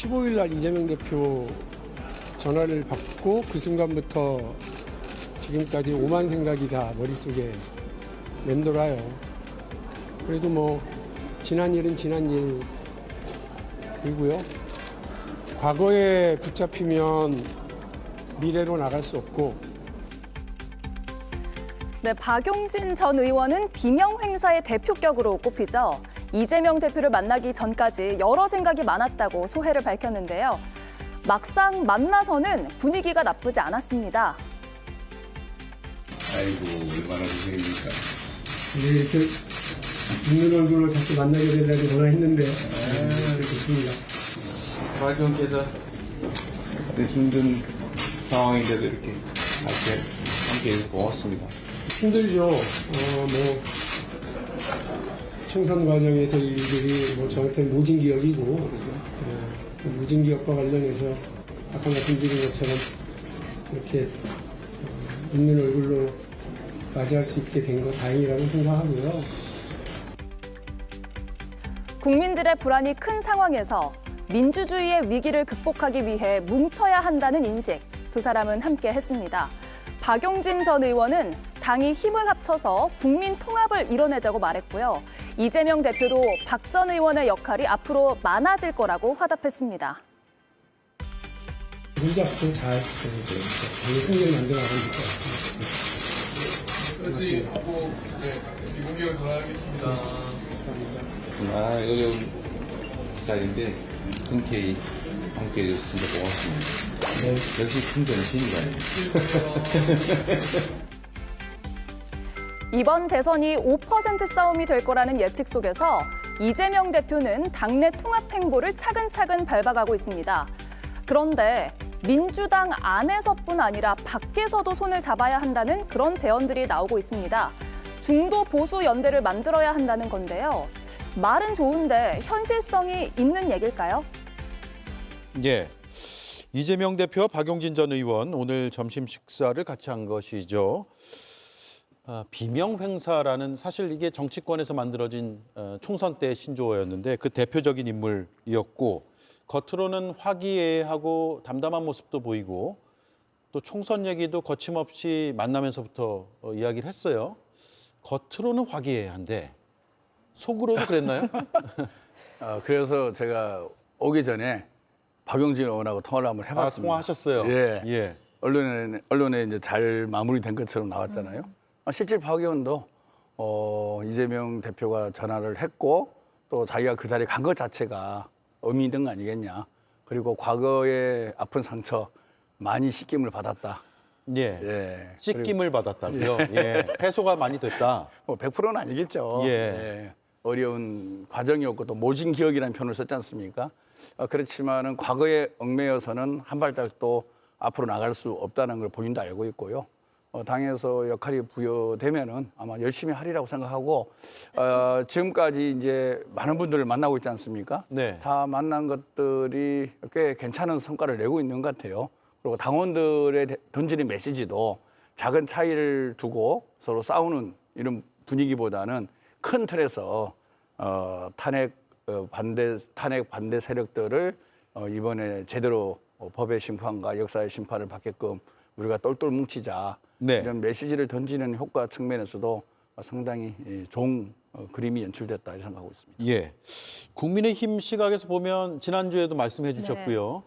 15일 날 이재명 대표 전화를 받고 그 순간부터 지금까지 오만 생각이 다 머릿속에 맴돌아요. 그래도 뭐 지난 일은 지난 일이고요. 과거에 붙잡히면 미래로 나갈 수 없고. 네, 박용진 전 의원은 비명행사의 대표격으로 꼽히죠. 이재명 대표를 만나기 전까지 여러 생각이 많았다고 소회를 밝혔는데요. 막상 만나서는 분위기가 나쁘지 않았습니다. 아이고 얼마나 고생입니까. 이렇게 있는 얼굴로 다시 만나게 된다고 전화했는데 좋습니다. 박 의원께서 힘든 상황인데도 이렇게 함께 고맙습니다. 힘들죠. 총선 과정에서 이 일들이 저한테는 모진 기억이고, 모진 기억과 관련해서 아까 말씀드린 것처럼 이렇게 있는 얼굴로 맞이할 수 있게 된 거 다행이라고 생각하고요. 국민들의 불안이 큰 상황에서 민주주의의 위기를 극복하기 위해 뭉쳐야 한다는 인식, 두 사람은 함께 했습니다. 박용진 전 의원은 당이 힘을 합쳐서 국민 통합을 이뤄내자고 말했고요. 이재명 대표도 박 전 의원의 역할이 앞으로 많아질 거라고 화답했습니다. 손잡고 잘 당의 승리를 만들어 나가면 될 것 같습니다. 그렇지 하고 비공개로 돌아가겠습니다. 어려운 자리인데 흔쾌히 함께 해줘서 진짜 고맙습니다. 역시 큰 정신이가요. 이번 대선이 5% 싸움이 될 거라는 예측 속에서 이재명 대표는 당내 통합 행보를 차근차근 밟아가고 있습니다. 그런데 민주당 안에서뿐 아니라 밖에서도 손을 잡아야 한다는 그런 제언들이 나오고 있습니다. 중도 보수 연대를 만들어야 한다는 건데요. 말은 좋은데 현실성이 있는 얘기일까요? 예. 이재명 대표와 박용진 전 의원 오늘 점심 식사를 같이 한 것이죠. 비명행사라는 사실 이게 정치권에서 만들어진 총선 때 신조어였는데 그 대표적인 인물이었고 겉으로는 화기애애하고 담담한 모습도 보이고 또 총선 얘기도 거침없이 만나면서부터 이야기를 했어요. 겉으로는 화기애애한데 속으로도 그랬나요? 그래서 제가 오기 전에 박용진 의원하고 통화를 한번 해봤습니다. 통화하셨어요? 예. 예. 언론에 이제 잘 마무리된 것처럼 나왔잖아요. 실제 박 의원도 이재명 대표가 전화를 했고 또 자기가 그 자리에 간 것 자체가 의미 있는 거 아니겠냐. 그리고 과거의 아픈 상처 많이 씻김을 받았다. 예. 예. 씻김을 받았다고요? 예. 해소가 많이 됐다. 뭐 100%는 아니겠죠. 예. 예. 어려운 과정이었고 또 모진 기억이라는 표현을 썼지 않습니까? 그렇지만은 과거에 얽매여서는 한 발짝도 앞으로 나갈 수 없다는 걸 본인도 알고 있고요. 당에서 역할이 부여되면은 아마 열심히 하리라고 생각하고 지금까지 이제 많은 분들을 만나고 있지 않습니까? 네. 다 만난 것들이 꽤 괜찮은 성과를 내고 있는 것 같아요. 그리고 당원들의 던지는 메시지도 작은 차이를 두고 서로 싸우는 이런 분위기보다는 큰 틀에서 탄핵 반대 세력들을 이번에 제대로 법의 심판과 역사의 심판을 받게끔 우리가 똘똘 뭉치자. 네. 이런 메시지를 던지는 효과 측면에서도 상당히 좋은 그림이 연출됐다 이렇게 생각하고 있습니다. 예. 국민의힘 시각에서 보면 지난주에도 말씀해 주셨고요.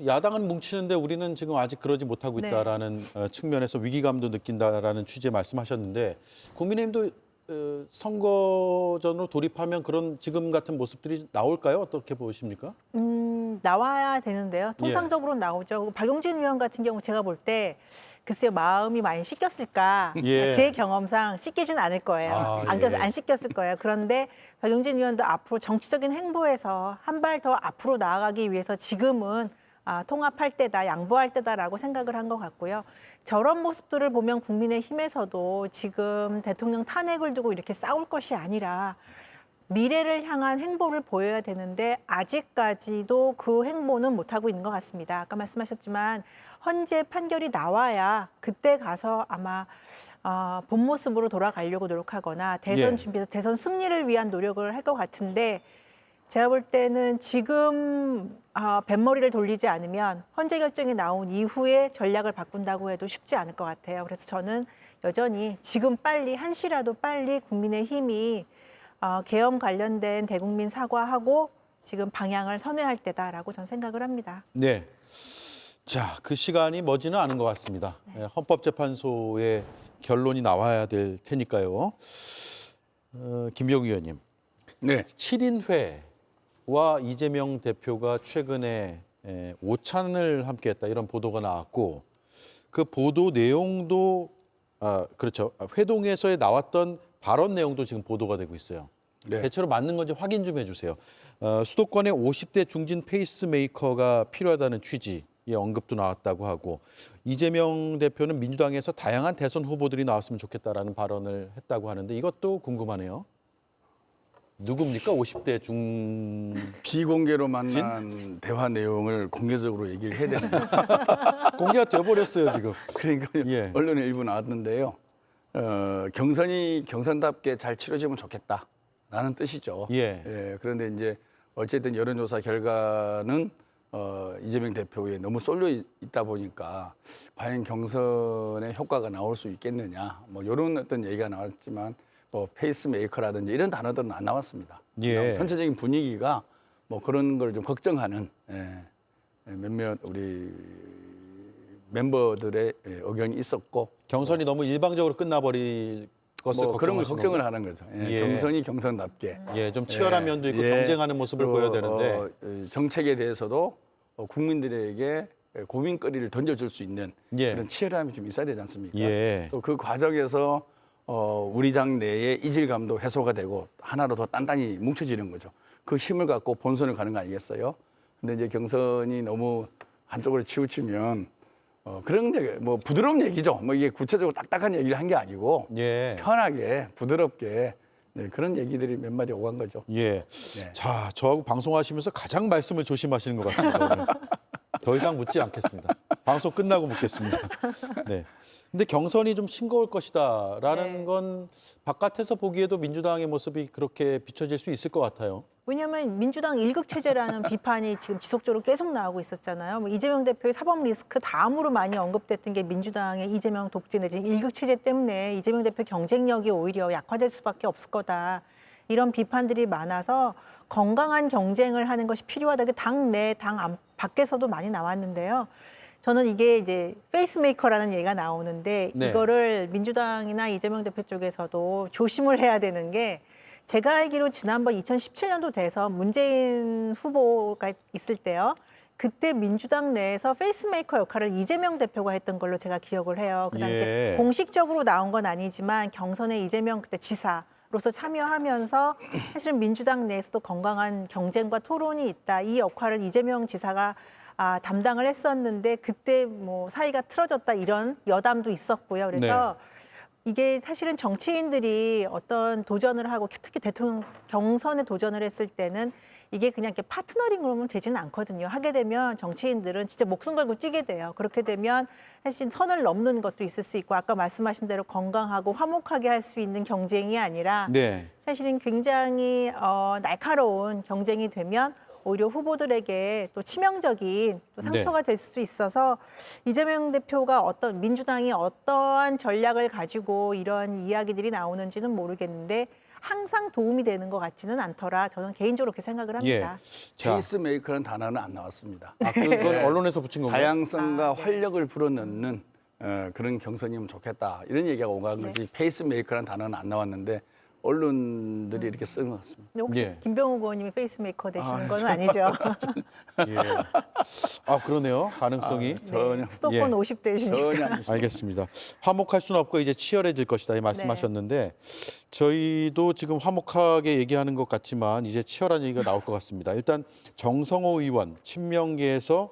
야당은 뭉치는데 우리는 지금 아직 그러지 못하고 있다라는 측면에서 위기감도 느낀다라는 취지의 말씀하셨는데 국민의힘도 선거전으로 돌입하면 그런 지금 같은 모습들이 나올까요? 어떻게 보십니까? 나와야 되는데요. 통상적으로는 나오죠. 박용진 의원 같은 경우 제가 볼 때 글쎄요, 마음이 많이 씻겼을까? 예. 제 경험상 씻기진 않을 거예요. 안 씻겼을 거예요. 그런데 박용진 의원도 앞으로 정치적인 행보에서 한 발 더 앞으로 나아가기 위해서 지금은 통합할 때다, 양보할 때다라고 생각을 한 것 같고요. 저런 모습들을 보면 국민의힘에서도 지금 대통령 탄핵을 두고 이렇게 싸울 것이 아니라 미래를 향한 행보를 보여야 되는데 아직까지도 그 행보는 못하고 있는 것 같습니다. 아까 말씀하셨지만 헌재 판결이 나와야 그때 가서 아마 본 모습으로 돌아가려고 노력하거나 대선 준비해서 대선 승리를 위한 노력을 할 것 같은데 제가 볼 때는 지금 뱃머리를 돌리지 않으면 헌재 결정이 나온 이후에 전략을 바꾼다고 해도 쉽지 않을 것 같아요. 그래서 저는 여전히 지금 빨리 한시라도 빨리 국민의힘이 계엄 관련된 대국민 사과하고 지금 방향을 선회할 때다라고 저는 생각을 합니다. 네. 자, 그 시간이 머지는 않은 것 같습니다. 헌법재판소의 결론이 나와야 될 테니까요. 김병욱 의원님, 네. 7인회와 이재명 대표가 최근에 오찬을 함께했다 이런 보도가 나왔고 그 보도 내용도 그렇죠. 회동에서 나왔던 발언 내용도 지금 보도가 되고 있어요. 네. 대체로 맞는 건지 확인 좀 해주세요. 수도권에 50대 중진 페이스메이커가 필요하다는 취지의 언급도 나왔다고 하고 이재명 대표는 민주당에서 다양한 대선 후보들이 나왔으면 좋겠다라는 발언을 했다고 하는데 이것도 궁금하네요. 누굽니까? 50대 중... 비공개로 만난 대화 내용을 공개적으로 얘기를 해야 되는데 공개가 되어버렸어요 지금. 그러니까 예. 언론에 일부 나왔는데요. 경선이 경선답게 잘 치러지면 좋겠다라는 뜻이죠. 예. 그런데 이제 어쨌든 여론조사 결과는 이재명 대표에 너무 쏠려 있다 보니까 과연 경선에 효과가 나올 수 있겠느냐, 뭐 이런 어떤 얘기가 나왔지만 뭐 페이스메이커라든지 이런 단어들은 안 나왔습니다. 예. 전체적인 분위기가 뭐 그런 걸 좀 걱정하는 몇몇 우리 멤버들의 의견이 있었고 경선이 너무 일방적으로 끝나버릴 것을 뭐 그런 걸 걱정하시는 걱정을 건가요? 하는 거죠. 예. 경선이 경선답게 예, 좀 치열한 면도 있고 경쟁하는 모습을 그리고, 보여야 되는데 정책에 대해서도 국민들에게 고민거리를 던져줄 수 있는 예. 그런 치열함이 좀 있어야 되지 않습니까? 예. 또 그 과정에서 우리 당 내에 이질감도 해소가 되고 하나로 더 단단히 뭉쳐지는 거죠. 그 힘을 갖고 본선을 가는 거 아니겠어요? 근데 이제 경선이 너무 한쪽으로 치우치면 그런 얘기, 뭐 부드러운 얘기죠. 뭐 이게 구체적으로 딱딱한 얘기를 한 게 아니고 예. 편하게 부드럽게 그런 얘기들이 몇 마디 오간 거죠. 예. 네. 자, 저하고 방송하시면서 가장 말씀을 조심하시는 것 같습니다. 오늘. 더 이상 묻지 않겠습니다. 방송 끝나고 묻겠습니다. 네. 근데 경선이 좀 싱거울 것이다라는 네. 건 바깥에서 보기에도 민주당의 모습이 그렇게 비춰질 수 있을 것 같아요. 왜냐하면 민주당 일극체제라는 비판이 지금 지속적으로 계속 나오고 있었잖아요. 뭐 이재명 대표의 사법 리스크 다음으로 많이 언급됐던 게 민주당의 이재명 독재 내지는 일극체제 때문에 이재명 대표 경쟁력이 오히려 약화될 수밖에 없을 거다. 이런 비판들이 많아서 건강한 경쟁을 하는 것이 필요하다. 당 내, 당 밖에서도 많이 나왔는데요. 저는 이게 이제 페이스메이커라는 얘기가 나오는데 네. 이거를 민주당이나 이재명 대표 쪽에서도 조심을 해야 되는 게 제가 알기로 지난번 2017년도 돼서 문재인 후보가 있을 때요. 그때 민주당 내에서 페이스메이커 역할을 이재명 대표가 했던 걸로 제가 기억을 해요. 그 당시에 예. 공식적으로 나온 건 아니지만 경선에 이재명 그때 지사로서 참여하면서 사실은 민주당 내에서도 건강한 경쟁과 토론이 있다. 이 역할을 이재명 지사가 담당을 했었는데 그때 뭐 사이가 틀어졌다 이런 여담도 있었고요. 그래서 이게 사실은 정치인들이 어떤 도전을 하고 특히 대통령 경선에 도전을 했을 때는 이게 그냥 이렇게 파트너링으로 하면 되지는 않거든요. 하게 되면 정치인들은 진짜 목숨 걸고 뛰게 돼요. 그렇게 되면 사실 선을 넘는 것도 있을 수 있고 아까 말씀하신 대로 건강하고 화목하게 할 수 있는 경쟁이 아니라 네. 사실은 굉장히 날카로운 경쟁이 되면 오히려 후보들에게 또 치명적인 또 상처가 될 수도 있어서 이재명 대표가 민주당이 어떠한 전략을 가지고 이런 이야기들이 나오는지는 모르겠는데 항상 도움이 되는 것 같지는 않더라. 저는 개인적으로 그렇게 생각을 합니다. 자, 페이스메이커라는 단어는 안 나왔습니다. 그건 언론에서 붙인 건가요? 다양성과 활력을 불어넣는 그런 경선이면 좋겠다. 이런 얘기가 오간 거지 페이스메이커라는 단어는 안 나왔는데 언론들이 이렇게 쓰는 것 같습니다. 근데 혹시 예. 김병욱 의원님이 페이스메이커 되시는 건 아니죠? 예. 그러네요. 가능성이. 전혀 수도권 예. 50대시니까. 전혀 안 있습니다. 알겠습니다. 화목할 수는 없고 이제 치열해질 것이다 이 말씀하셨는데 저희도 지금 화목하게 얘기하는 것 같지만 이제 치열한 얘기가 나올 것 같습니다. 일단 정성호 의원 친명계에서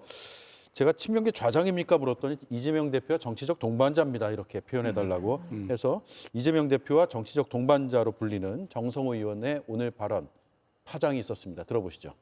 제가 친명계 좌장입니까 물었더니 이재명 대표와 정치적 동반자입니다 이렇게 표현해달라고 해서 이재명 대표와 정치적 동반자로 불리는 정성호 의원의 오늘 발언 파장이 있었습니다. 들어보시죠.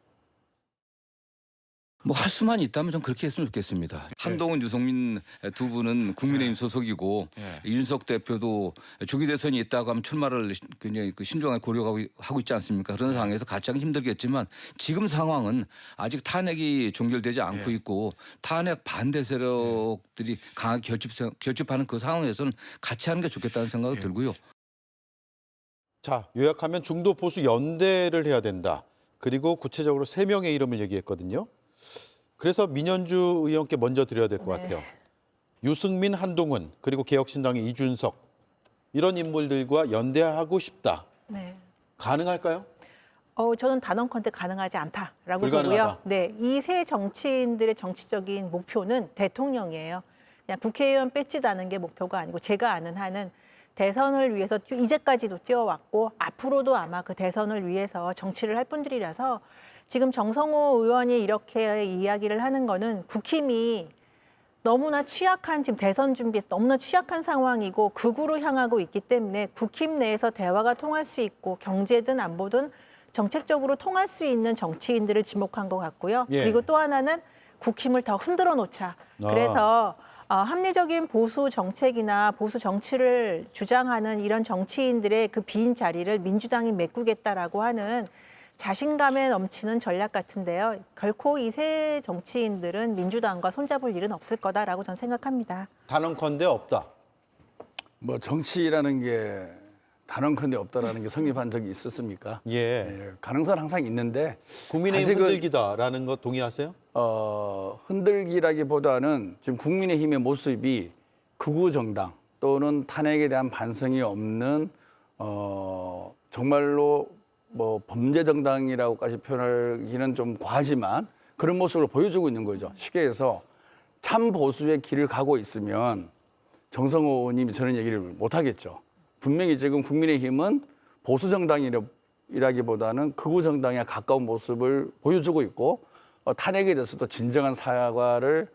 뭐 할 수만 있다면 좀 그렇게 했으면 좋겠습니다. 한동훈, 유승민 두 분은 국민의힘 소속이고 이준석 대표도 조기 대선이 있다고 하면 출마를 굉장히 신중하게 고려하고 있지 않습니까? 그런 상황에서 같이 하기 힘들겠지만 지금 상황은 아직 탄핵이 종결되지 않고 있고 탄핵 반대 세력들이 강하게 결집하는 그 상황에서는 같이 하는 게 좋겠다는 생각이 들고요. 자, 요약하면 중도 보수 연대를 해야 된다. 그리고 구체적으로 3명의 이름을 얘기했거든요. 그래서 민현주 의원께 먼저 드려야 될 것 같아요. 유승민, 한동훈, 그리고 개혁신당의 이준석 이런 인물들과 연대하고 싶다. 네. 가능할까요? 저는 단언컨대 가능하지 않다라고 불가능하다. 보고요. 네, 이 세 정치인들의 정치적인 목표는 대통령이에요. 그냥 국회의원 뺏지다는 게 목표가 아니고 제가 아는 한은 대선을 위해서 이제까지도 뛰어왔고 앞으로도 아마 그 대선을 위해서 정치를 할 분들이라서 지금 정성호 의원이 이렇게 이야기를 하는 거는 국힘이 너무나 취약한 지금 대선 준비에서 너무나 취약한 상황이고 극우로 향하고 있기 때문에 국힘 내에서 대화가 통할 수 있고 경제든 안보든 정책적으로 통할 수 있는 정치인들을 지목한 것 같고요. 예. 그리고 또 하나는 국힘을 더 흔들어 놓자. 그래서 합리적인 보수 정책이나 보수 정치를 주장하는 이런 정치인들의 그 빈 자리를 민주당이 메꾸겠다라고 하는 자신감에 넘치는 전략 같은데요. 결코 이 세 정치인들은 민주당과 손잡을 일은 없을 거다라고 저는 생각합니다. 단언컨대 없다. 뭐 정치라는 게 단언컨대 없다라는 게 성립한 적이 있었습니까? 예. 가능성은 항상 있는데 국민의힘 아직은 흔들기다라는 거 동의하세요? 흔들기라기보다는 지금 국민의힘의 모습이 극우 정당 또는 탄핵에 대한 반성이 없는 정말로 뭐 범죄 정당이라고까지 표현하기는 좀 과하지만 그런 모습을 보여주고 있는 거죠. 쉽게 해서 참 보수의 길을 가고 있으면 정성호 의원님이 저런 얘기를 못 하겠죠. 분명히 지금 국민의힘은 보수 정당이라기보다는 극우 정당에 가까운 모습을 보여주고 있고 탄핵에 대해서도 진정한 사과를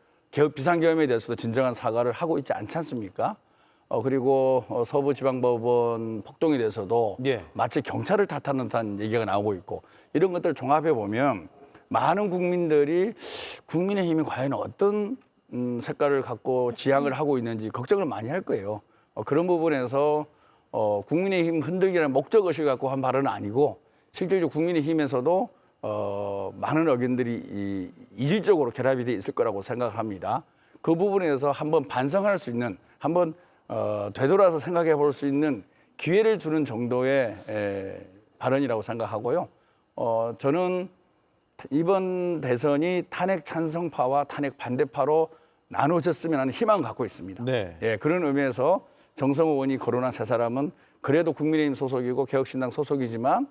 비상계엄에 대해서도 진정한 사과를 하고 있지 않지 않습니까? 그리고 서부지방법원 폭동에 대해서도 예. 마치 경찰을 탓하는 듯한 얘기가 나오고 있고 이런 것들을 종합해 보면 많은 국민들이 국민의힘이 과연 어떤 색깔을 갖고 지향을 하고 있는지 걱정을 많이 할 거예요. 그런 부분에서 국민의힘 흔들기라는 목적의식을 갖고 한 발언은 아니고 실질적으로 국민의힘에서도 많은 의견들이 이질적으로 결합이 돼 있을 거라고 생각합니다. 그 부분에서 한번 반성할 수 있는 한번 되돌아서 생각해 볼 수 있는 기회를 주는 정도의 발언이라고 생각하고요. 저는 이번 대선이 탄핵 찬성파와 탄핵 반대파로 나눠졌으면 하는 희망을 갖고 있습니다. 네. 예, 그런 의미에서 정성호 의원이 거론한 세 사람은 그래도 국민의힘 소속이고 개혁신당 소속이지만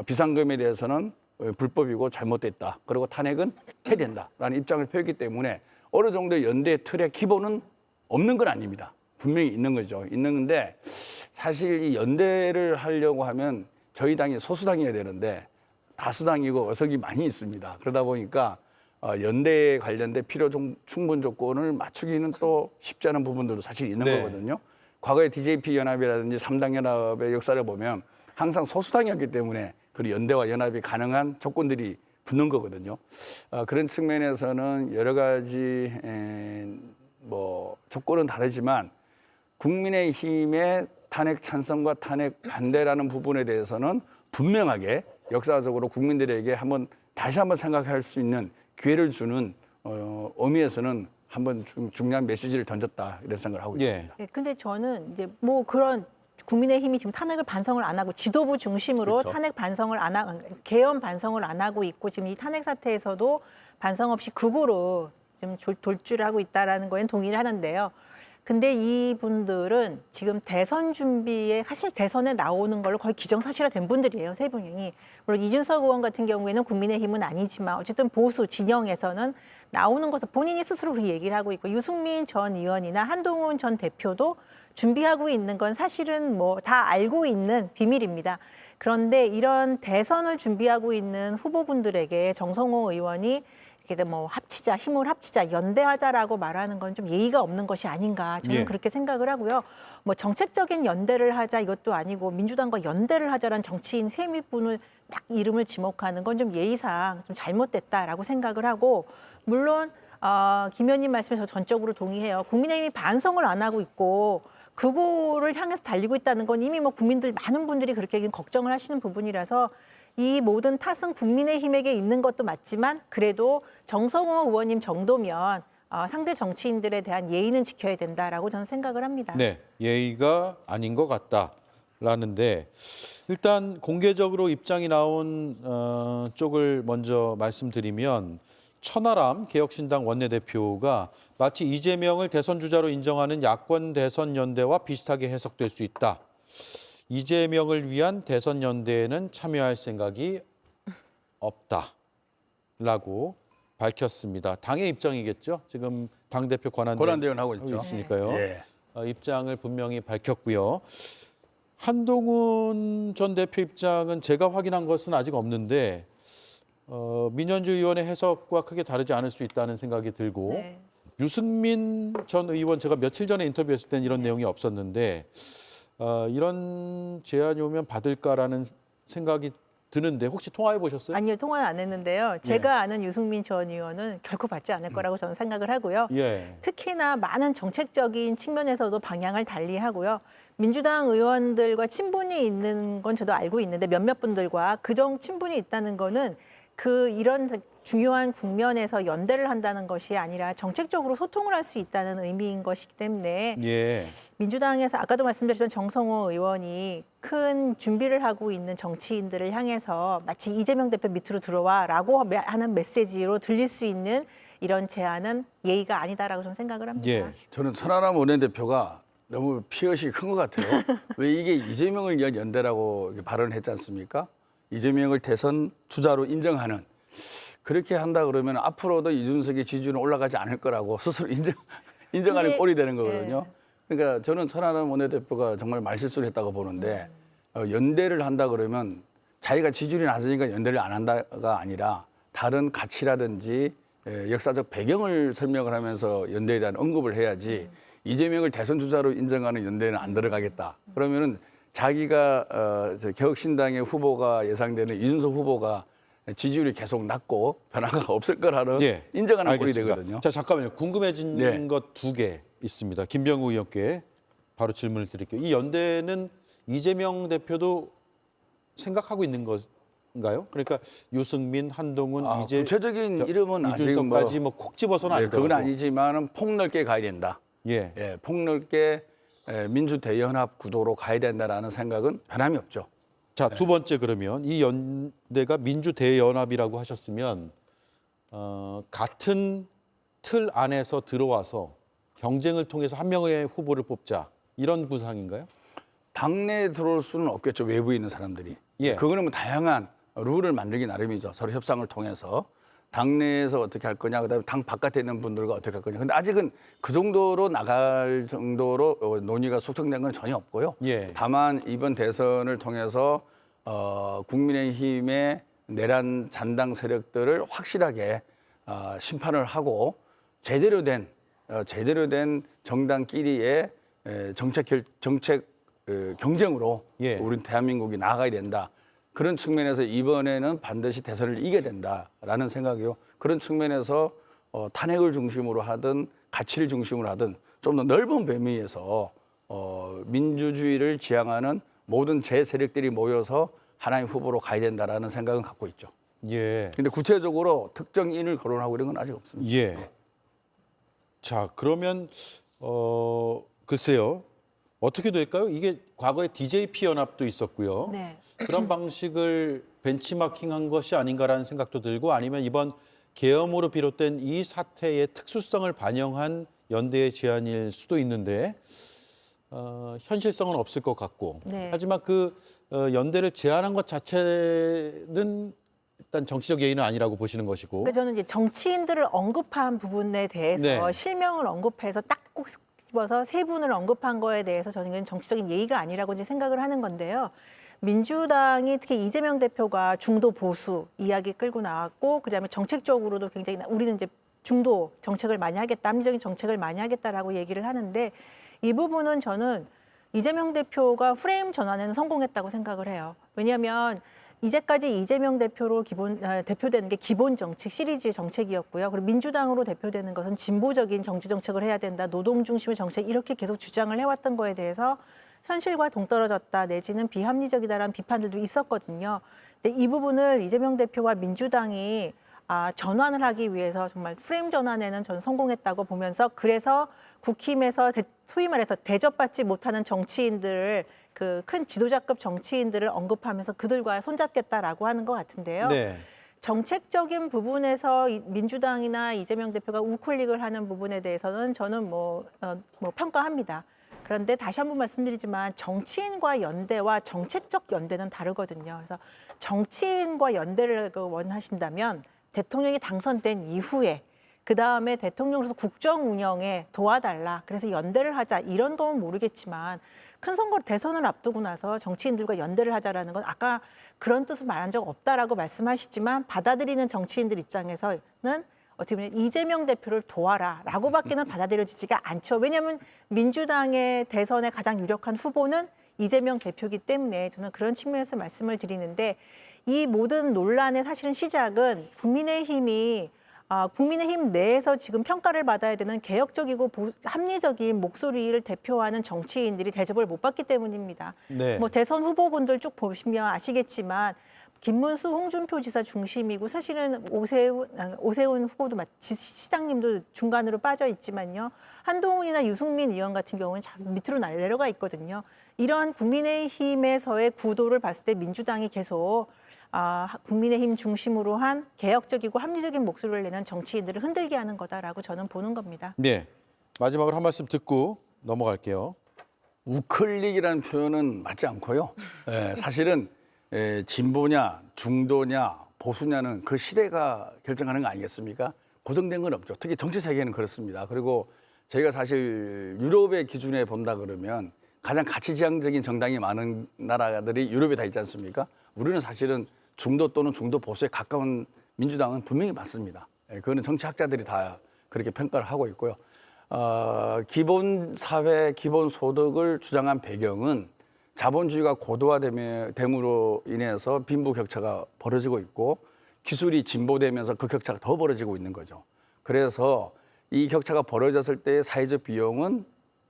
비상금에 대해서는 불법이고 잘못됐다. 그리고 탄핵은 해야 된다라는 입장을 펴기 때문에 어느 정도의 연대 틀의 기본은 없는 건 아닙니다. 분명히 있는 거죠. 있는 건데 사실 이 연대를 하려고 하면 저희 당이 소수당이어야 되는데 다수당이고 어석이 많이 있습니다. 그러다 보니까 연대에 관련된 필요 충분 조건을 맞추기는 또 쉽지 않은 부분들도 사실 있는 네. 거거든요. 과거에 DJP 연합이라든지 3당 연합의 역사를 보면 항상 소수당이었기 때문에 그 연대와 연합이 가능한 조건들이 붙는 거거든요. 그런 측면에서는 여러 가지 뭐 조건은 다르지만 국민의힘의 탄핵 찬성과 탄핵 반대라는 부분에 대해서는 분명하게 역사적으로 국민들에게 다시 한번 생각할 수 있는 기회를 주는 의미에서는 한번 중요한 메시지를 던졌다 이런 생각을 하고 있습니다. 예, 근데 저는 이제 뭐 그런 국민의힘이 지금 탄핵을 반성을 안 하고 지도부 중심으로 그렇죠. 탄핵 반성을 안 하고 개헌 반성을 안 하고 있고 지금 이 탄핵 사태에서도 반성 없이 극우로 지금 돌주를 하고 있다라는 거에는 동의를 하는데요. 근데 이분들은 지금 대선 준비에 사실 대선에 나오는 걸로 거의 기정사실화된 분들이에요. 세 분이. 물론 이준석 의원 같은 경우에는 국민의힘은 아니지만 어쨌든 보수 진영에서는 나오는 것을 본인이 스스로 그렇게 얘기를 하고 있고 유승민 전 의원이나 한동훈 전 대표도 준비하고 있는 건 사실은 뭐 다 알고 있는 비밀입니다. 그런데 이런 대선을 준비하고 있는 후보분들에게 정성호 의원이 이렇게 뭐 합치자, 힘을 합치자, 연대하자라고 말하는 건 좀 예의가 없는 것이 아닌가 저는 예. 그렇게 생각을 하고요. 뭐 정책적인 연대를 하자 이것도 아니고 민주당과 연대를 하자라는 정치인 세 분을 딱 이름을 지목하는 건 좀 예의상 좀 잘못됐다라고 생각을 하고 물론 김 의원님 말씀에 저 전적으로 동의해요. 국민의힘이 반성을 안 하고 있고 그거를 향해서 달리고 있다는 건 이미 뭐 국민들 많은 분들이 그렇게 걱정을 하시는 부분이라서 이 모든 탓은 국민의힘에게 있는 것도 맞지만 그래도 정성호 의원님 정도면 상대 정치인들에 대한 예의는 지켜야 된다라고 저는 생각을 합니다. 네, 예의가 아닌 것 같다라는데 일단 공개적으로 입장이 나온 쪽을 먼저 말씀드리면 천하람 개혁신당 원내대표가 마치 이재명을 대선 주자로 인정하는 야권 대선 연대와 비슷하게 해석될 수 있다. 이재명을 위한 대선 연대에는 참여할 생각이 없다라고 밝혔습니다. 당의 입장이겠죠. 지금 당대표 권한대행 하고 있죠. 있으니까요. 예. 입장을 분명히 밝혔고요. 한동훈 전 대표 입장은 제가 확인한 것은 아직 없는데 민현주 의원의 해석과 크게 다르지 않을 수 있다는 생각이 들고 네. 유승민 전 의원 제가 며칠 전에 인터뷰했을 땐 이런 내용이 없었는데 이런 제안이 오면 받을까라는 생각이 드는데 혹시 통화해 보셨어요? 아니요, 통화는 안 했는데요. 제가 아는 유승민 전 의원은 결코 받지 않을 거라고 저는 생각을 하고요. 예. 특히나 많은 정책적인 측면에서도 방향을 달리하고요. 민주당 의원들과 친분이 있는 건 저도 알고 있는데 몇몇 분들과 그정 친분이 있다는 거는 이런 중요한 국면에서 연대를 한다는 것이 아니라 정책적으로 소통을 할 수 있다는 의미인 것이기 때문에 예. 민주당에서 아까도 말씀드렸지만 정성호 의원이 큰 준비를 하고 있는 정치인들을 향해서 마치 이재명 대표 밑으로 들어와라고 하는 메시지로 들릴 수 있는 이런 제안은 예의가 아니다라고 저는 생각을 합니다. 예. 저는 천하람 원내대표가 너무 피의식이 큰 것 같아요. 왜 이게 이재명을 위한 연대라고 발언했지 않습니까? 이재명을 대선 주자로 인정하는 그렇게 한다 그러면 앞으로도 이준석의 지지율은 올라가지 않을 거라고 스스로 인정하는 근데, 꼴이 되는 거거든요. 그러니까 저는 천하람 원내대표가 정말 말실수를 했다고 보는데 연대를 한다 그러면 자기가 지지율이 낮으니까 연대를 안 한다가 아니라 다른 가치라든지 역사적 배경을 설명을 하면서 연대에 대한 언급을 해야지 이재명을 대선 주자로 인정하는 연대는 안 들어가겠다. 그러면은 자기가 개혁신당의 후보가 예상되는 이준석 후보가 지지율이 계속 낮고 변화가 없을 거라는 인정하는 꼴이 알겠습니다. 되거든요. 자, 잠깐만요. 궁금해진 것 2개 있습니다. 김병우 의원께 바로 질문을 드릴게요. 이 연대는 이재명 대표도 생각하고 있는 건가요? 그러니까 유승민, 한동훈, 구체적인 이름은 아직 이준석까지 콕 집어서는 아니더라도. 그건 아니지만 폭넓게 가야 된다. 예. 폭넓게 민주대연합 구도로 가야 된다라는 생각은 변함이 없죠. 자, 두 번째 그러면 이 연대가 민주대연합이라고 하셨으면 같은 틀 안에서 들어와서 경쟁을 통해서 한 명의 후보를 뽑자 이런 구상인가요? 당내에 들어올 수는 없겠죠. 외부에 있는 사람들이. 예. 그거는 뭐 다양한 룰을 만들기 나름이죠. 서로 협상을 통해서. 당내에서 어떻게 할 거냐, 그다음에 당 바깥에 있는 분들과 어떻게 할 거냐. 근데 아직은 그 정도로 나갈 정도로 논의가 숙성된 건 전혀 없고요. 예. 다만 이번 대선을 통해서 국민의힘의 내란 잔당 세력들을 확실하게 심판을 하고 제대로 된 정당끼리의 정책 경쟁으로 우리 대한민국이 나아가야 된다. 그런 측면에서 이번에는 반드시 대선을 이겨야 된다라는 생각이요. 그런 측면에서 탄핵을 중심으로 하든 가치를 중심으로 하든 좀 더 넓은 범위에서 민주주의를 지향하는 모든 제세력들이 모여서 하나의 후보로 가야 된다라는 생각은 갖고 있죠. 예. 근데 구체적으로 특정인을 거론하고 이런 건 아직 없습니다. 예. 자, 그러면 글쎄요. 어떻게 될까요? 이게 과거에 DJP 연합도 있었고요. 네. 그런 방식을 벤치마킹한 것이 아닌가라는 생각도 들고 아니면 이번 계엄으로 비롯된 이 사태의 특수성을 반영한 연대의 제안일 수도 있는데 현실성은 없을 것 같고 네. 하지만 그 연대를 제안한 것 자체는 일단 정치적 예의는 아니라고 보시는 것이고 그러니까 저는 이제 정치인들을 언급한 부분에 대해서 네. 실명을 언급해서 딱 꼭 집어서 세 분을 언급한 거에 대해서 저는 이건 정치적인 예의가 아니라고 이제 생각을 하는 건데요. 민주당이 특히 이재명 대표가 중도 보수 이야기 끌고 나왔고 그다음에 정책적으로도 굉장히 우리는 이제 중도 정책을 많이 하겠다, 합리적인 정책을 많이 하겠다라고 얘기를 하는데 이 부분은 저는 이재명 대표가 프레임 전환에는 성공했다고 생각을 해요. 왜냐하면 이제까지 이재명 대표로 대표되는 게 기본 정책 시리즈의 정책이었고요. 그리고 민주당으로 대표되는 것은 진보적인 정치 정책을 해야 된다, 노동 중심의 정책 이렇게 계속 주장을 해왔던 거에 대해서 현실과 동떨어졌다 내지는 비합리적이다라는 비판들도 있었거든요. 근데 이 부분을 이재명 대표와 민주당이 전환을 하기 위해서 정말 프레임 전환에는 저는 성공했다고 보면서 그래서 국힘에서 소위 말해서 대접받지 못하는 정치인들을 그 큰 지도자급 정치인들을 언급하면서 그들과 손잡겠다라고 하는 것 같은데요. 네. 정책적인 부분에서 민주당이나 이재명 대표가 우클릭을 하는 부분에 대해서는 저는 평가합니다. 그런데 다시 한번 말씀드리지만 정치인과 연대와 정책적 연대는 다르거든요. 그래서 정치인과 연대를 원하신다면 대통령이 당선된 이후에 그다음에 대통령으로서 국정 운영에 도와달라. 그래서 연대를 하자. 이런 건 모르겠지만 큰 선거 대선을 앞두고 나서 정치인들과 연대를 하자라는 건 아까 그런 뜻을 말한 적 없다라고 말씀하시지만 받아들이는 정치인들 입장에서는 어떻게 보면 이재명 대표를 도와라라고밖에는 받아들여지지가 않죠. 왜냐하면 민주당의 대선의 가장 유력한 후보는 이재명 대표이기 때문에 저는 그런 측면에서 말씀을 드리는데 이 모든 논란의 사실은 시작은 국민의힘 내에서 지금 평가를 받아야 되는 개혁적이고 합리적인 목소리를 대표하는 정치인들이 대접을 못 받기 때문입니다. 네. 대선 후보군들 쭉 보시면 아시겠지만 김문수, 홍준표 지사 중심이고 사실은 오세훈 후보도 시장님도 중간으로 빠져 있지만요. 한동훈이나 유승민 의원 같은 경우는 밑으로 내려가 있거든요. 이러한 국민의힘에서의 구도를 봤을 때 민주당이 계속 국민의힘 중심으로 한 개혁적이고 합리적인 목소리를 내는 정치인들을 흔들게 하는 거다라고 저는 보는 겁니다. 네. 마지막으로 한 말씀 듣고 넘어갈게요. 우클릭이라는 표현은 맞지 않고요. 사실은 진보냐, 중도냐, 보수냐는 그 시대가 결정하는 거 아니겠습니까? 고정된 건 없죠. 특히 정치 세계는 그렇습니다. 그리고 저희가 사실 유럽의 기준에 본다 그러면 가장 가치지향적인 정당이 많은 나라들이 유럽에 다 있지 않습니까? 우리는 사실은 중도 또는 중도 보수에 가까운 민주당은 분명히 맞습니다. 그거는 정치학자들이 다 그렇게 평가를 하고 있고요. 기본 사회, 기본 소득을 주장한 배경은 자본주의가 고도화됨으로 인해서 빈부격차가 벌어지고 있고 기술이 진보되면서 그 격차가 더 벌어지고 있는 거죠. 그래서 이 격차가 벌어졌을 때 사회적 비용은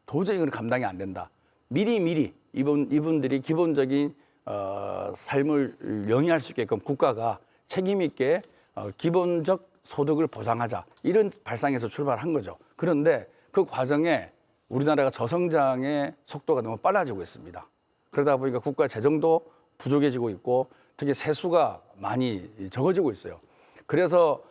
도저히 감당이 안 된다. 미리 이분들이 기본적인 삶을 영위할 수 있게끔 국가가 책임 있게 기본적 소득을 보장하자 이런 발상에서 출발한 거죠. 그런데 그 과정에 우리나라가 저성장의 속도가 너무 빨라지고 있습니다. 그러다 보니까 국가 재정도 부족해지고 있고 특히 세수가 많이 적어지고 있어요. 그래서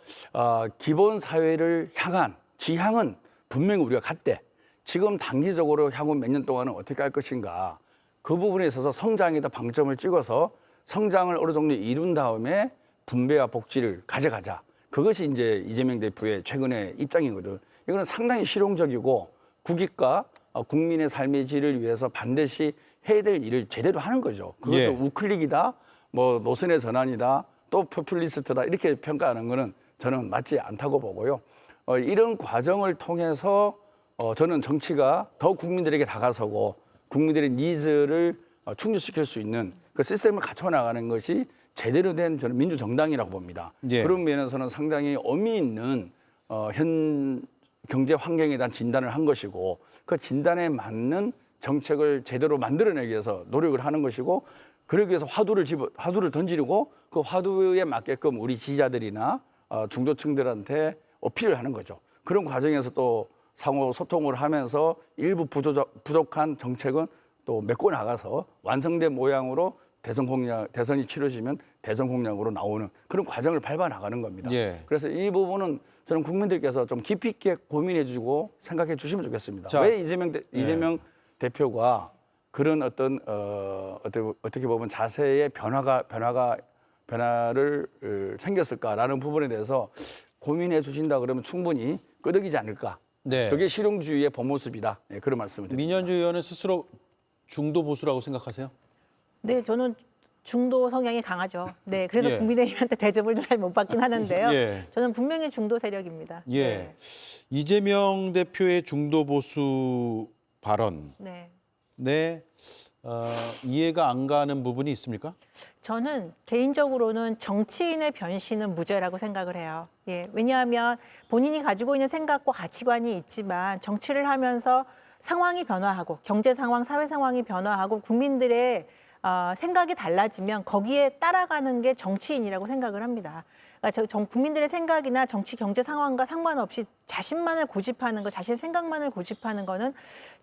기본 사회를 향한 지향은 분명히 우리가 갔대. 지금 단기적으로 향후 몇 년 동안은 어떻게 할 것인가. 그 부분에 있어서 성장에다 방점을 찍어서 성장을 어느 정도 이룬 다음에 분배와 복지를 가져가자. 그것이 이제 이재명 대표의 최근의 입장이거든. 이거는 상당히 실용적이고 국익과 국민의 삶의 질을 위해서 반드시 해야 될 일을 제대로 하는 거죠. 그것을 우클릭이다, 노선의 전환이다, 또 포퓰리스트다 이렇게 평가하는 거는 저는 맞지 않다고 보고요. 이런 과정을 통해서 저는 정치가 더 국민들에게 다가서고 국민들의 니즈를 충족시킬 수 있는 그 시스템을 갖춰 나가는 것이 제대로 된 저는 민주정당이라고 봅니다. 그런 면에서는 상당히 의미 있는 현 경제 환경에 대한 진단을 한 것이고 그 진단에 맞는 정책을 제대로 만들어내기 위해서 노력을 하는 것이고 그러기 위해서 화두를 던지고 그 화두에 맞게끔 우리 지지자들이나 중도층들한테 어필을 하는 거죠. 그런 과정에서 또 상호 소통을 하면서 일부 부족한 정책은 또 메꿔 나가서 완성된 모양으로 대선이 치러지면 대선 공약으로 나오는 그런 과정을 밟아 나가는 겁니다. 그래서 이 부분은 저는 국민들께서 좀 깊이 있게 고민해 주고 생각해 주시면 좋겠습니다. 왜 이재명 대표가 그런 어떻게 보면 자세의 변화를 생겼을까라는 부분에 대해서 고민해 주신다 그러면 충분히 끄덕이지 않을까. 그게 실용주의의 본모습이다. 그런 말씀을 드립니다. 민현주 의원은 스스로 중도 보수라고 생각하세요? 네, 저는 중도 성향이 강하죠. 네, 그래서 예. 국민의힘한테 대접을 잘 못 받긴 하는데요. 예. 저는 분명히 중도 세력입니다. 예. 네. 이재명 대표의 중도 보수 발언 네. 네. 이해가 안 가는 부분이 있습니까? 저는 개인적으로는 정치인의 변신은 무죄라고 생각을 해요. 예, 왜냐하면 본인이 가지고 있는 생각과 가치관이 있지만 정치를 하면서 상황이 변화하고 경제 상황, 사회 상황이 변화하고 국민들의 생각이 달라지면 거기에 따라가는 게 정치인이라고 생각을 합니다. 그러니까 국민들의 생각이나 정치 경제 상황과 상관없이 자신만을 고집하는 거, 자신의 생각만을 고집하는 거는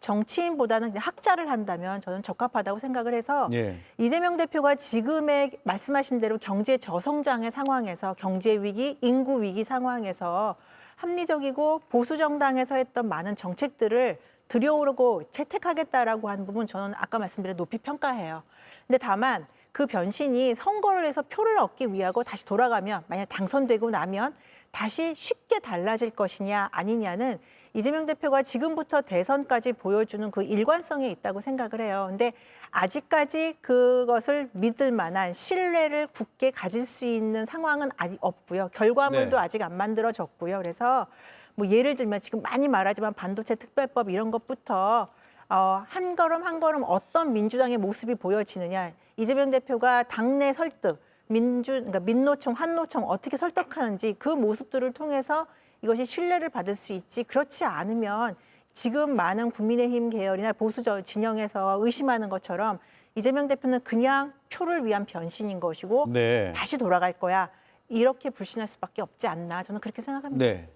정치인보다는 그냥 학자를 한다면 저는 적합하다고 생각을 해서 예. 이재명 대표가 지금의 말씀하신 대로 경제 저성장의 상황에서 경제 위기, 인구 위기 상황에서 합리적이고 보수 정당에서 했던 많은 정책들을 들여오르고 채택하겠다라고 하는 부분 저는 아까 말씀드린 높이 평가해요. 근데 다만 그 변신이 선거를 해서 표를 얻기 위하고 다시 돌아가면 만약 당선되고 나면 다시 쉽게 달라질 것이냐 아니냐는 이재명 대표가 지금부터 대선까지 보여주는 그 일관성에 있다고 생각을 해요. 근데 아직까지 그것을 믿을 만한 신뢰를 굳게 가질 수 있는 상황은 아직 없고요. 결과물도 네. 아직 안 만들어졌고요. 그래서 뭐 예를 들면 지금 많이 말하지만 반도체 특별법 이런 것부터 한 걸음 한 걸음 어떤 민주당의 모습이 보여지느냐. 이재명 대표가 당내 설득, 그러니까 민노총, 한노총 어떻게 설득하는지 그 모습들을 통해서 이것이 신뢰를 받을 수 있지. 그렇지 않으면 지금 많은 국민의힘 계열이나 보수 진영에서 의심하는 것처럼 이재명 대표는 그냥 표를 위한 변신인 것이고 네. 다시 돌아갈 거야. 이렇게 불신할 수밖에 없지 않나. 저는 그렇게 생각합니다. 네.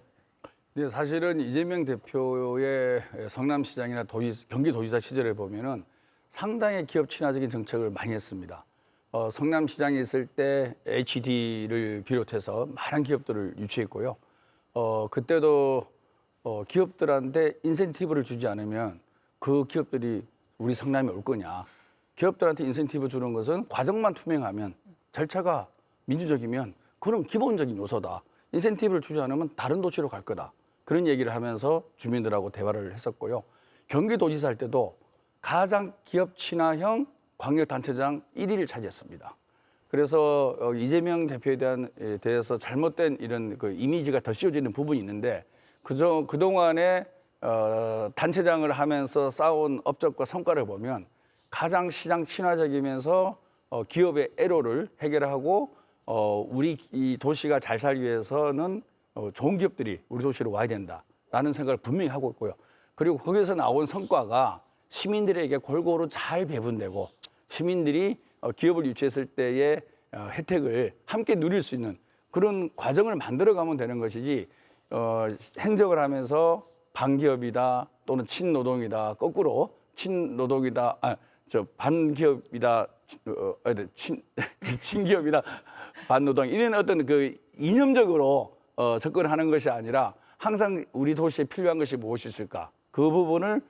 네, 사실은 이재명 대표의 성남시장이나 경기도지사 시절에 보면은 상당히 기업 친화적인 정책을 많이 했습니다. 성남시장에 있을 때 HD를 비롯해서 많은 기업들을 유치했고요. 그때도 기업들한테 인센티브를 주지 않으면 그 기업들이 우리 성남에 올 거냐. 기업들한테 인센티브 주는 것은 과정만 투명하면 절차가 민주적이면 그런 기본적인 요소다. 인센티브를 주지 않으면 다른 도시로 갈 거다. 그런 얘기를 하면서 주민들하고 대화를 했었고요. 경기도지사 할 때도 가장 기업 친화형 광역단체장 1위를 차지했습니다. 그래서 이재명 대표에 대해서 잘못된 이런 그 이미지가 더 씌워지는 부분이 있는데 그동안에 단체장을 하면서 쌓아온 업적과 성과를 보면 가장 시장 친화적이면서 기업의 애로를 해결하고 우리 이 도시가 잘 살기 위해서는 좋은 기업들이 우리 도시로 와야 된다라는 생각을 분명히 하고 있고요. 그리고 거기서 나온 성과가 시민들에게 골고루 잘 배분되고 시민들이 기업을 유치했을 때의 혜택을 함께 누릴 수 있는 그런 과정을 만들어가면 되는 것이지 행정을 하면서 반기업이다 또는 친노동이다 거꾸로 친노동이다 반기업이다 친기업이다 반노동 이런 어떤 그 이념적으로 접근하는 것이 아니라 항상 우리 도시에 필요한 것이 무엇이 있을까 그 부분을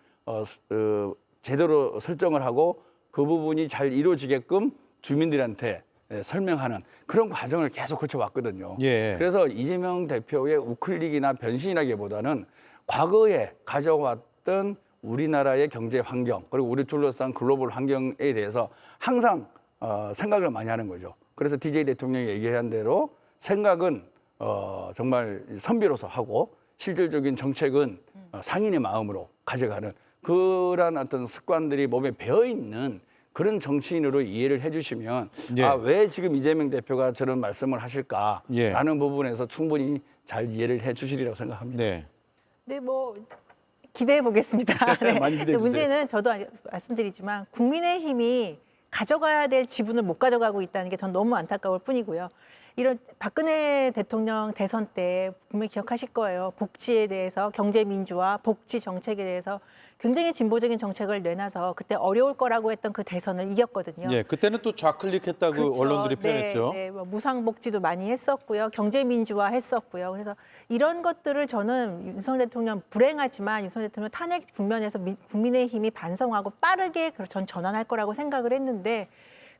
제대로 설정을 하고 그 부분이 잘 이루어지게끔 주민들한테 설명하는 그런 과정을 계속 거쳐왔거든요. 예. 그래서 이재명 대표의 우클릭이나 변신이라기보다는 과거에 가져왔던 우리나라의 경제 환경 그리고 우리 둘러싼 글로벌 환경에 대해서 항상 생각을 많이 하는 거죠. 그래서 DJ 대통령이 얘기한 대로 생각은 정말 선비로서 하고 실질적인 정책은 상인의 마음으로 가져가는 그러한 어떤 습관들이 몸에 배어있는 그런 정치인으로 이해를 해주시면 예. 왜 지금 이재명 대표가 저런 말씀을 하실까라는 예. 부분에서 충분히 잘 이해를 해주시리라고 생각합니다. 네. 네, 뭐 기대해 보겠습니다. 네. 많이 기대해 주세요. 문제는 저도 말씀드리지만 국민의힘이 가져가야 될 지분을 못 가져가고 있다는 게 전 너무 안타까울 뿐이고요. 이런 박근혜 대통령 대선 때 분명히 기억하실 거예요. 복지에 대해서 경제 민주화, 복지 정책에 대해서 굉장히 진보적인 정책을 내놔서 그때 어려울 거라고 했던 그 대선을 이겼거든요. 예, 그때는 또 좌클릭했다고 그렇죠. 언론들이 표현했죠. 네, 뭐 무상복지도 많이 했었고요. 경제 민주화 했었고요. 그래서 이런 것들을 저는 윤석열 대통령 불행하지만 윤석열 대통령 탄핵 국면에서 국민의힘이 반성하고 빠르게 전 전환할 거라고 생각을 했는데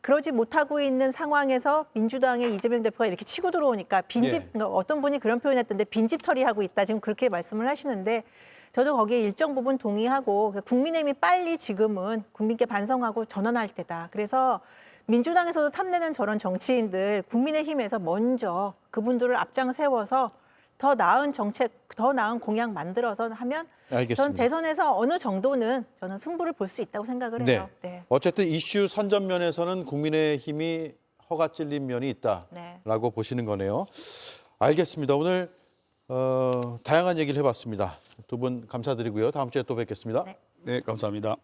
그러지 못하고 있는 상황에서 민주당의 이재명 대표가 이렇게 치고 들어오니까 빈집 예. 그러니까 어떤 분이 그런 표현했던데 빈집털이하고 있다 지금 그렇게 말씀을 하시는데 저도 거기에 일정 부분 동의하고 국민의힘이 빨리 지금은 국민께 반성하고 전환할 때다. 그래서 민주당에서도 탐내는 저런 정치인들 국민의힘에서 먼저 그분들을 앞장 세워서 더 나은 정책, 더 나은 공약 만들어서 하면 알겠습니다. 전 대선에서 어느 정도는 저는 승부를 볼 수 있다고 생각을 해요. 네. 어쨌든 이슈 선전면에서는 국민의힘이 허가 찔린 면이 있다라고 보시는 거네요. 알겠습니다. 오늘 다양한 얘기를 해봤습니다. 두 분 감사드리고요. 다음 주에 또 뵙겠습니다. 네. 네, 감사합니다.